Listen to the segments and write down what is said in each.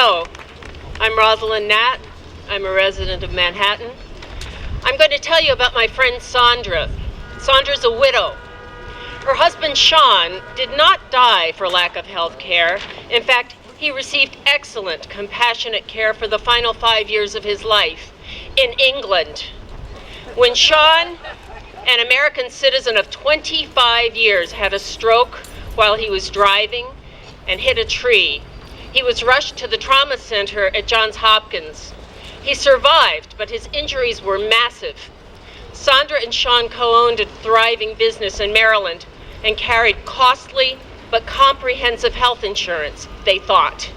Hello, I'm Rosalind Gnatt. I'm a resident of Manhattan. I'm going to tell you about my friend Sandra. Sandra's a widow. Her husband Sean did not die for lack of health care. In fact, he received excellent, compassionate care for the final 5 years of his life in England. When Sean, an American citizen of 25 years, had a stroke while he was driving and hit a tree, he was rushed to the trauma center at Johns Hopkins. He survived, but his injuries were massive. Sandra and Sean co-owned a thriving business in Maryland and carried costly but comprehensive health insurance, they thought.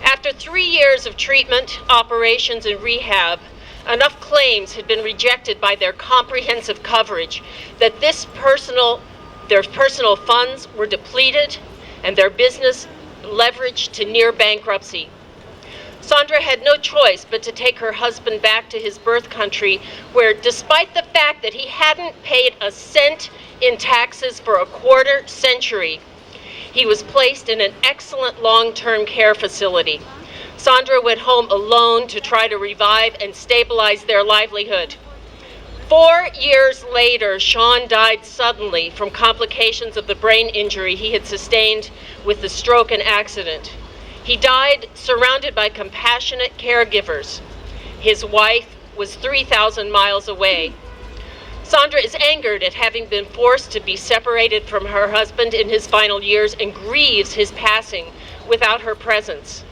After 3 years of treatment, operations, and rehab, enough claims had been rejected by their comprehensive coverage that their personal funds were depleted and their business leveraged to near bankruptcy. Sandra had no choice but to take her husband back to his birth country, where, despite the fact that he hadn't paid a cent in taxes for a quarter century, he was placed in an excellent long-term care facility. Sandra went home alone to try to revive and stabilize their livelihood. 4 years later, Sean died suddenly from complications of the brain injury he had sustained with the stroke and accident. He died surrounded by compassionate caregivers. His wife was 3,000 miles away. Sandra is angered at having been forced to be separated from her husband in his final years and grieves his passing without her presence.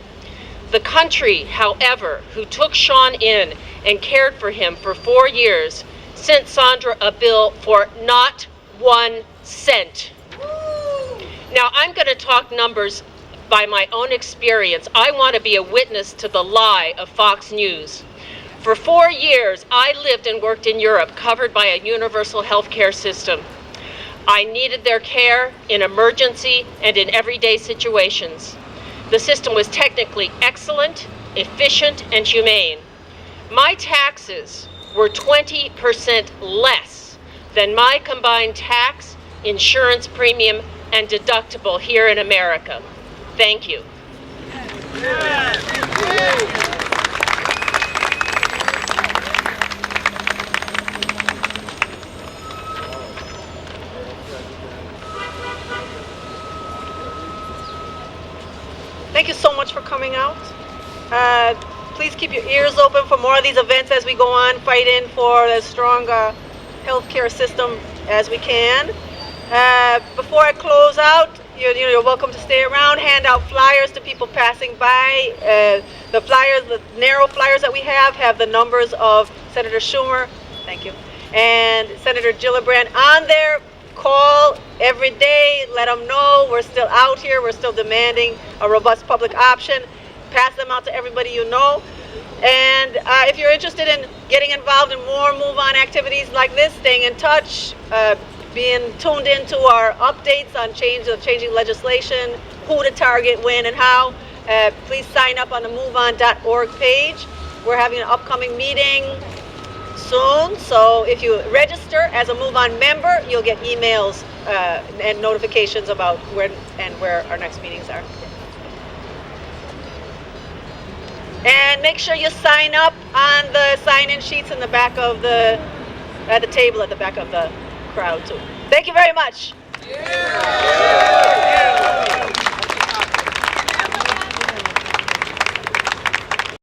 The country, however, who took Sean in and cared for him for 4 years, sent Sandra a bill for not 1 cent. Now, I'm going to talk numbers by my own experience. I want to be a witness to the lie of Fox News. For 4 years, I lived and worked in Europe, covered by a universal health care system. I needed their care in emergency and in everyday situations. The system was technically excellent, efficient, and humane. My taxes were 20% less than my combined tax, insurance premium, and deductible here in America. Thank you. Thank you so much for coming out. Please keep your ears open for more of these events as we go on, fighting for as strong a healthcare system as we can. Before I close out, you're welcome to stay around, hand out flyers to people passing by. The flyers, the narrow flyers that we have the numbers of Senator Schumer, thank you, and Senator Gillibrand on there. Call every day, let them know we're still out here, we're still demanding a robust public option. Pass them out to everybody you know. And if you're interested in getting involved in more Move On activities like this, staying in touch, being tuned into our updates on changing legislation, who to target, when, and how, please sign up on the moveon.org page. We're having an upcoming meeting soon, so if you register as a Move On member, you'll get emails and notifications about when and where our next meetings are. And make sure you sign up on the sign-in sheets in the back of at the table at the back of the crowd too. Thank you very much. Yeah.